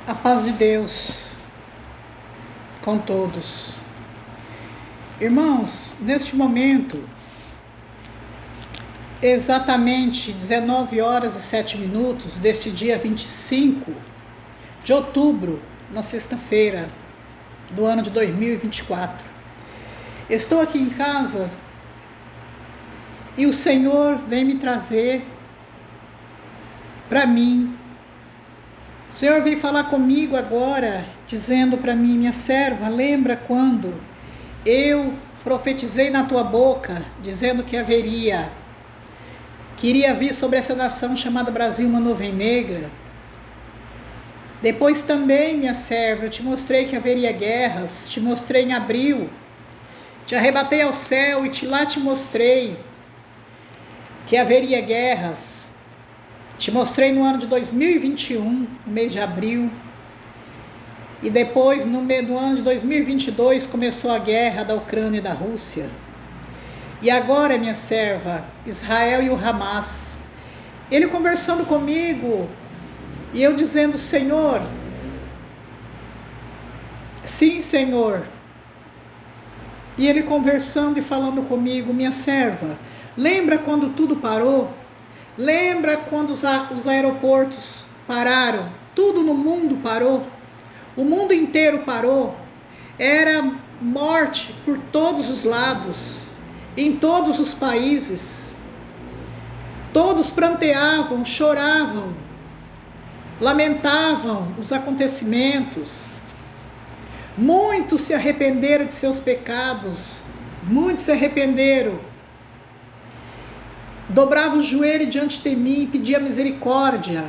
A paz de Deus com todos. Irmãos, neste momento, exatamente 19 horas e 7 minutos deste dia 25 de outubro, na sexta-feira do ano de 2024, estou aqui em casa e o Senhor vem me trazer para mim. O Senhor veio falar comigo agora, dizendo para mim: minha serva, lembra quando eu profetizei na tua boca, dizendo que iria vir sobre essa nação chamada Brasil uma nuvem negra? Depois também, minha serva, eu te mostrei que haveria guerras, te mostrei em abril, te arrebatei ao céu e lá te mostrei que haveria guerras. Te mostrei no ano de 2021, no mês de abril, e depois no ano de 2022 começou a guerra da Ucrânia e da Rússia. E agora, minha serva, Israel e o Hamas. Ele conversando comigo e eu dizendo: Senhor, sim, Senhor. E ele conversando e falando comigo: minha serva, lembra quando tudo parou? Lembra quando os aeroportos pararam? Tudo no mundo parou. O mundo inteiro parou. Era morte por todos os lados, em todos os países. Todos pranteavam, choravam, lamentavam os acontecimentos. Muitos se arrependeram de seus pecados. Muitos se arrependeram. Dobrava o joelho diante de mim e pedia misericórdia.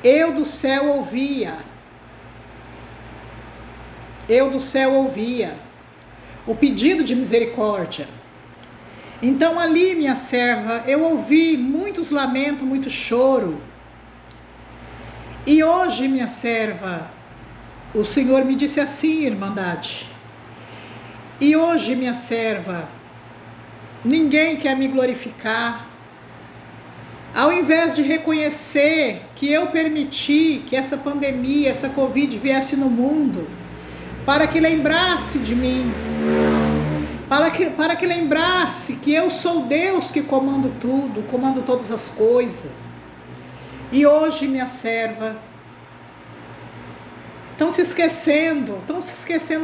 Eu do céu ouvia. Eu do céu ouvia o pedido de misericórdia. Então ali, minha serva, eu ouvi muitos lamentos, muito choro. E hoje, minha serva, o Senhor me disse assim, irmandade. E hoje, minha serva, ninguém quer me glorificar. Ao invés de reconhecer que eu permiti que essa pandemia, essa Covid viesse no mundo, para que lembrasse de mim, para que lembrasse que eu sou Deus que comando tudo, comando todas as coisas. E hoje, minha serva, estão se esquecendo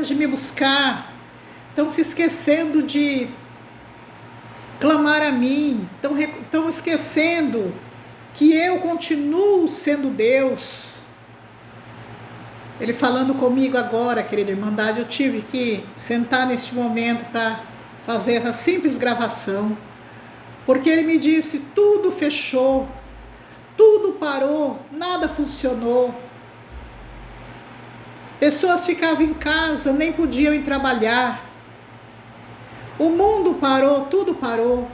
de me buscar, estão se esquecendo de clamar a mim, estão esquecendo que eu continuo sendo Deus. Ele falando comigo agora, querida irmandade, eu tive que sentar neste momento para fazer essa simples gravação, porque ele me disse: tudo fechou, tudo parou, nada funcionou. Pessoas ficavam em casa, nem podiam ir trabalhar. O mundo parou, tudo parou.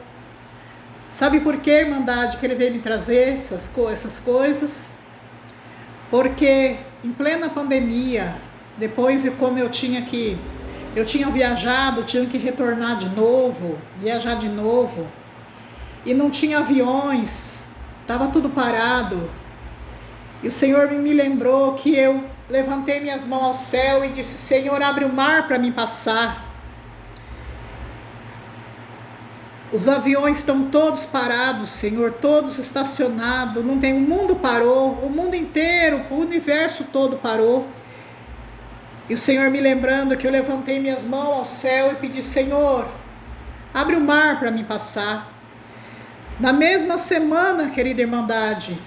Sabe por que, irmandade, que ele veio me trazer essas coisas? Porque em plena pandemia, depois como eu tinha viajado, tinha que retornar de novo, viajar de novo, e não tinha aviões, estava tudo parado. E o Senhor me lembrou que eu levantei minhas mãos ao céu e disse: Senhor, abre o mar para mim passar. Os aviões estão todos parados, Senhor, todos estacionados, não tem, o mundo parou, o mundo inteiro, o universo todo parou. E o Senhor me lembrando que eu levantei minhas mãos ao céu e pedi: Senhor, abre o mar para mim passar. Na mesma semana, querida irmandade,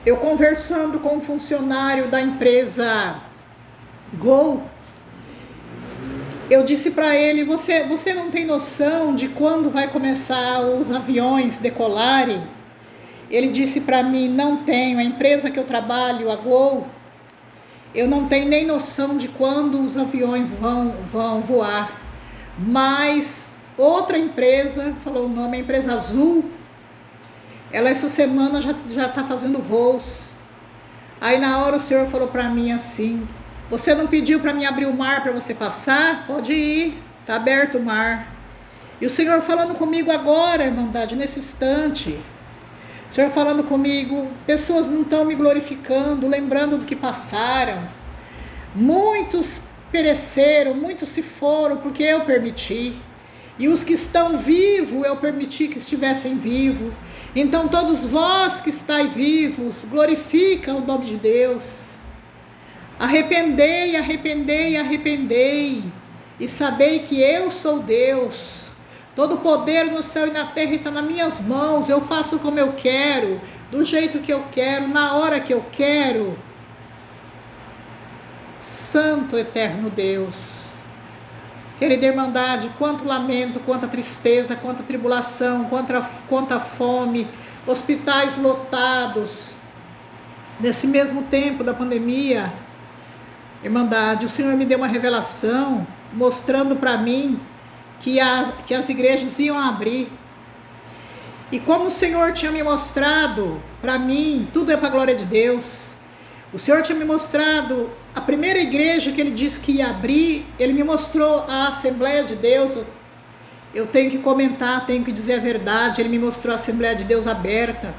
eu conversando com um funcionário da empresa Gol, eu disse para ele: você não tem noção de quando vai começar os aviões decolarem? Ele disse para mim: não tenho, a empresa que eu trabalho, a Gol, eu não tenho nem noção de quando os aviões vão voar. Mas outra empresa, falou o nome, a empresa Azul, ela essa semana já está fazendo voos. Aí na hora o Senhor falou para mim assim: você não pediu para mim abrir o mar para você passar? Pode ir, está aberto o mar. E o Senhor falando comigo agora, irmandade, nesse instante: O Senhor falando comigo, pessoas não estão me glorificando, lembrando do que passaram. Muitos pereceram, muitos se foram porque eu permiti. E os que estão vivos, eu permiti que estivessem vivos. Então todos vós que estáis vivos, glorificam o nome de Deus. Arrependei, arrependei, arrependei. E sabei que eu sou Deus. Todo poder no céu e na terra está nas minhas mãos. Eu faço como eu quero, do jeito que eu quero, na hora que eu quero. Santo eterno Deus. Querida irmandade, quanto lamento, quanta tristeza, quanta tribulação, quanta fome, hospitais lotados. Nesse mesmo tempo da pandemia, irmandade, o Senhor me deu uma revelação mostrando para mim que as igrejas iam abrir. E como o Senhor tinha me mostrado para mim, tudo é para a glória de Deus. O Senhor tinha me mostrado a primeira igreja que Ele disse que ia abrir. Ele me mostrou a Assembleia de Deus. Eu tenho que comentar, tenho que dizer a verdade. Ele me mostrou a Assembleia de Deus aberta.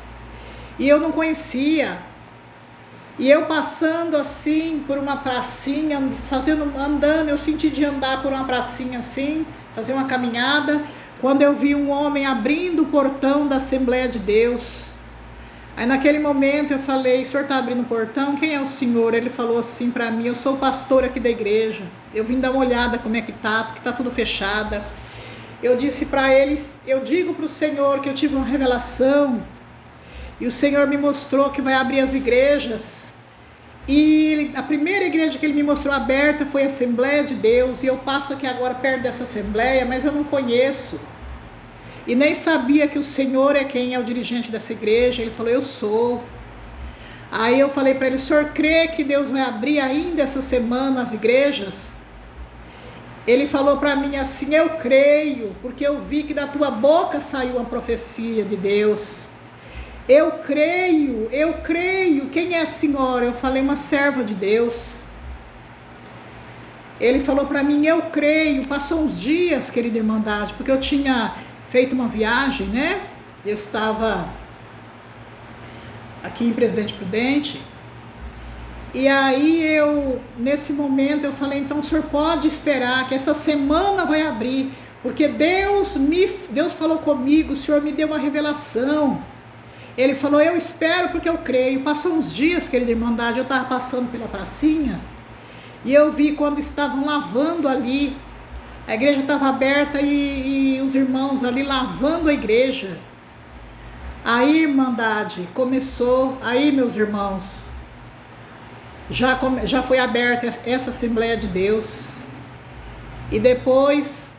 E eu não conhecia. E eu passando assim por uma pracinha, andando, eu senti de andar por uma pracinha assim, fazer uma caminhada, quando eu vi um homem abrindo o portão da Assembleia de Deus. Aí naquele momento eu falei, o senhor está abrindo o portão? Quem é o senhor? Ele falou assim para mim, eu sou o pastor aqui da igreja. Eu vim dar uma olhada como é que tá, porque está tudo fechado. Eu disse para eles, eu digo para o Senhor que eu tive uma revelação, e o Senhor me mostrou que vai abrir as igrejas. E a primeira igreja que Ele me mostrou aberta foi a Assembleia de Deus, e eu passo aqui agora perto dessa Assembleia, mas eu não conheço. E nem sabia que o Senhor é quem é o dirigente dessa igreja. Ele falou, eu sou. Aí eu falei para ele, o senhor crê que Deus vai abrir ainda essa semana as igrejas? Ele falou para mim assim, eu creio, porque eu vi que da tua boca saiu uma profecia de Deus. Eu creio, quem é a senhora? Eu falei, uma serva de Deus. Ele falou para mim, eu creio. Passou uns dias, querida irmandade, porque eu tinha feito uma viagem, né? Eu estava aqui em Presidente Prudente. E aí nesse momento eu falei, então o senhor pode esperar que essa semana vai abrir, porque Deus falou comigo, o senhor me deu uma revelação. Ele falou, eu espero porque eu creio. Passou uns dias, querida irmandade, eu estava passando pela pracinha, e eu vi quando estavam lavando ali, a igreja estava aberta e os irmãos ali lavando a igreja. Aí, irmandade, começou, aí meus irmãos, já foi aberta essa Assembleia de Deus, e depois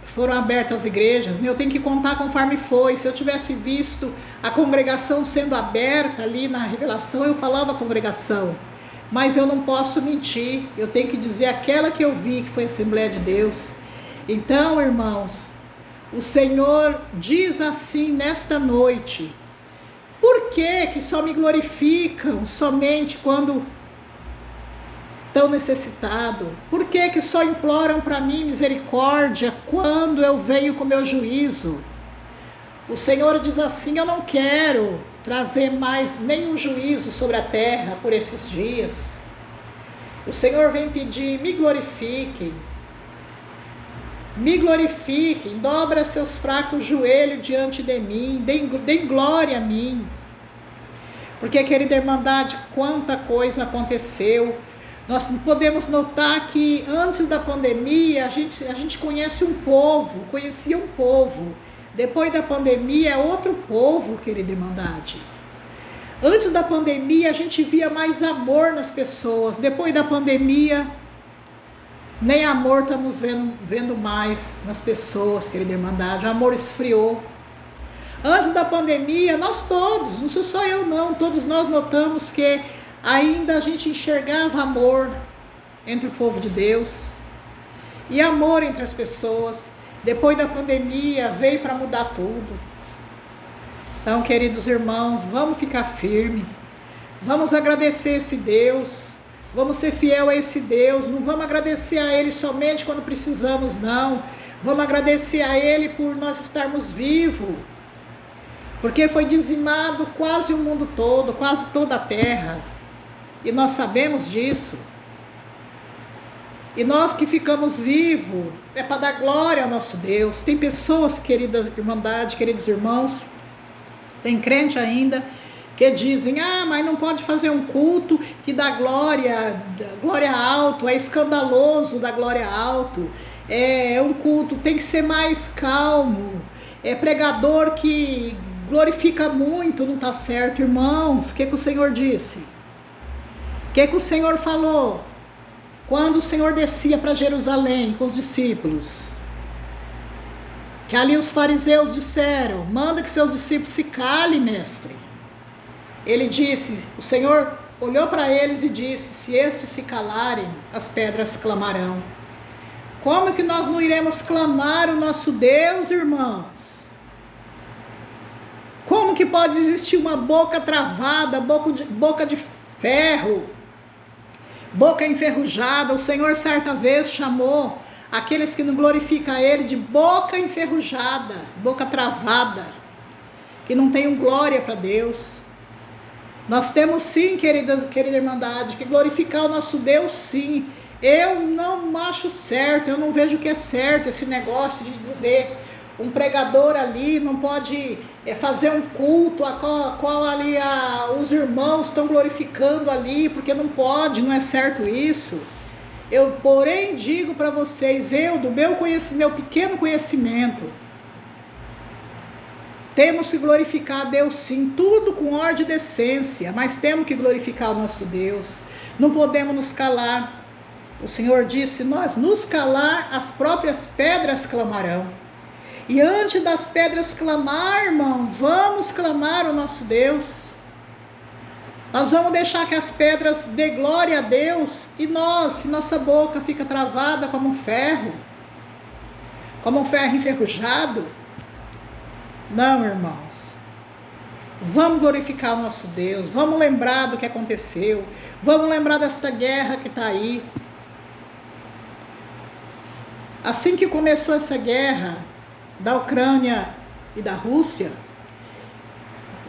foram abertas as igrejas, né? Eu tenho que contar conforme foi. Se eu tivesse visto a congregação sendo aberta ali na revelação, eu falava a congregação, mas eu não posso mentir, eu tenho que dizer aquela que eu vi, que foi a Assembleia de Deus. Então, irmãos, o Senhor diz assim nesta noite, por que só me glorificam somente quando tão necessitado? Por que só imploram para mim misericórdia quando eu venho com meu juízo? O Senhor diz assim, eu não quero trazer mais nenhum juízo sobre a terra por esses dias. O Senhor vem pedir, me glorifiquem, dobra seus fracos joelhos diante de mim, deem glória a mim. Porque, querida irmandade, quanta coisa aconteceu. Nós podemos notar que antes da pandemia, a gente conhecia um povo. Depois da pandemia é outro povo, querida irmandade. Antes da pandemia a gente via mais amor nas pessoas. Depois da pandemia, nem amor estamos vendo mais nas pessoas, querida irmandade. O amor esfriou. Antes da pandemia, nós todos, não sou só eu não, todos nós notamos que ainda a gente enxergava amor entre o povo de Deus e amor entre as pessoas. Depois da pandemia veio para mudar tudo. Então, queridos irmãos, vamos ficar firme, vamos agradecer esse Deus, vamos ser fiel a esse Deus. Não vamos agradecer a Ele somente quando precisamos, não. Vamos agradecer a Ele por nós estarmos vivos, porque foi dizimado quase o mundo todo, quase toda a terra, e nós sabemos disso. E nós que ficamos vivos, é para dar glória ao nosso Deus. Tem pessoas, querida irmandade, queridos irmãos, tem crente ainda, que dizem, mas não pode fazer um culto que dá glória alto, é escandaloso dar glória alto, é um culto, tem que ser mais calmo, é pregador que glorifica muito, não está certo, irmãos. O que o Senhor disse? O que o Senhor falou? Quando o Senhor descia para Jerusalém com os discípulos, que ali os fariseus disseram, manda que seus discípulos se calem, mestre. Ele disse, o Senhor olhou para eles e disse, se estes se calarem, as pedras clamarão. Como que nós não iremos clamar o nosso Deus, irmãos? Como que pode existir uma boca travada, boca de ferro, boca enferrujada? O Senhor certa vez chamou aqueles que não glorificam a Ele de boca enferrujada, boca travada, que não tenham glória para Deus. Nós temos sim, querida irmandade, que glorificar o nosso Deus sim. Eu não acho certo, eu não vejo que é certo esse negócio de dizer, um pregador ali não pode fazer um culto a qual ali os irmãos estão glorificando ali, porque não pode, não é certo isso. Eu, porém, digo para vocês, do meu pequeno conhecimento, temos que glorificar a Deus sim, tudo com ordem e decência, mas temos que glorificar o nosso Deus, não podemos nos calar. O Senhor disse, nós nos calar, as próprias pedras clamarão. E antes das pedras clamar, irmão, vamos clamar o nosso Deus. Nós vamos deixar que as pedras dê glória a Deus, e nossa boca fica travada como um ferro enferrujado. Não, irmãos, vamos glorificar o nosso Deus, vamos lembrar do que aconteceu, vamos lembrar desta guerra que está aí. Assim que começou essa guerra da Ucrânia e da Rússia,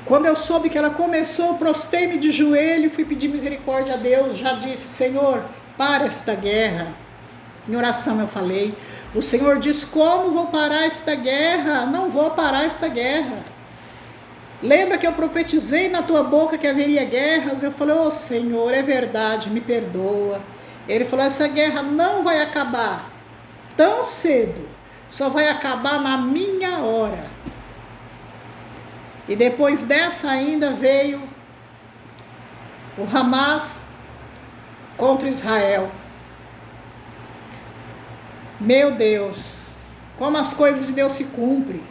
quando eu soube que ela começou, eu prostei-me de joelho e fui pedir misericórdia a Deus. Já disse, Senhor, para esta guerra. Em oração eu falei. O Senhor diz, como vou parar esta guerra? Não vou parar esta guerra. Lembra que eu profetizei na tua boca que haveria guerras? Eu falei, Senhor, é verdade, me perdoa. Ele falou, essa guerra não vai acabar tão cedo, só vai acabar na minha hora. E depois dessa ainda veio o Hamas contra Israel. Meu Deus, como as coisas de Deus se cumprem.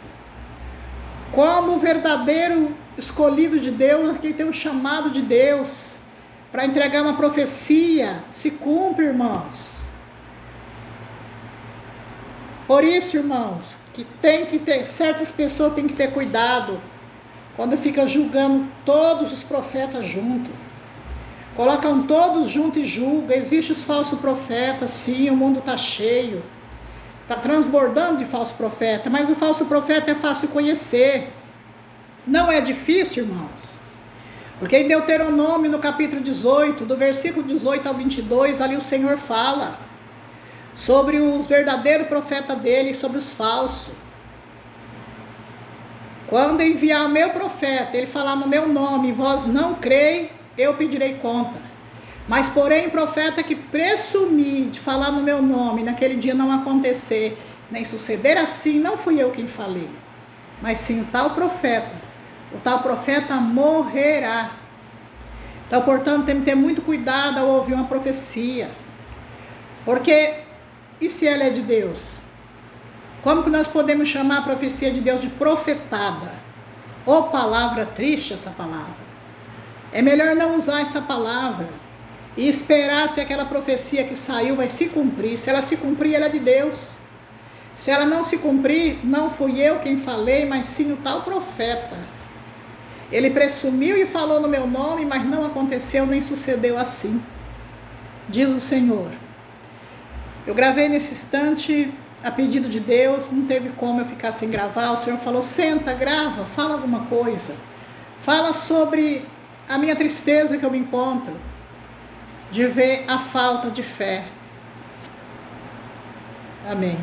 Como o verdadeiro escolhido de Deus, aquele tem um chamado de Deus para entregar uma profecia, se cumpre, irmãos. Por isso, irmãos, certas pessoas têm que ter cuidado quando fica julgando todos os profetas juntos. Colocam todos juntos e julgam. Existem os falsos profetas, sim, o mundo está cheio. Está transbordando de falso profeta, mas o falso profeta é fácil conhecer. Não é difícil, irmãos. Porque em Deuteronômio, no capítulo 18, do versículo 18 ao 22, ali o Senhor fala sobre os verdadeiros profetas dele e sobre os falsos. Quando enviar o meu profeta, ele falar no meu nome, vós não creis, eu pedirei conta. Mas porém, profeta que presumir de falar no meu nome, naquele dia não acontecer, nem suceder assim, não fui eu quem falei, mas sim o tal profeta. O tal profeta morrerá. Então, portanto, temos que ter muito cuidado ao ouvir uma profecia. Porque, e se ela é de Deus? Como que nós podemos chamar a profecia de Deus de profetada? Ou palavra triste essa palavra. É melhor não usar essa palavra e esperar se aquela profecia que saiu vai se cumprir. Se ela se cumprir, ela é de Deus. Se ela não se cumprir, não fui eu quem falei, mas sim o tal profeta. Ele presumiu e falou no meu nome, mas não aconteceu nem sucedeu assim. Diz o Senhor. Eu gravei nesse instante a pedido de Deus, não teve como eu ficar sem gravar. O Senhor falou: senta, grava, fala alguma coisa. Fala sobre a minha tristeza que eu me encontro, de ver a falta de fé. Amém.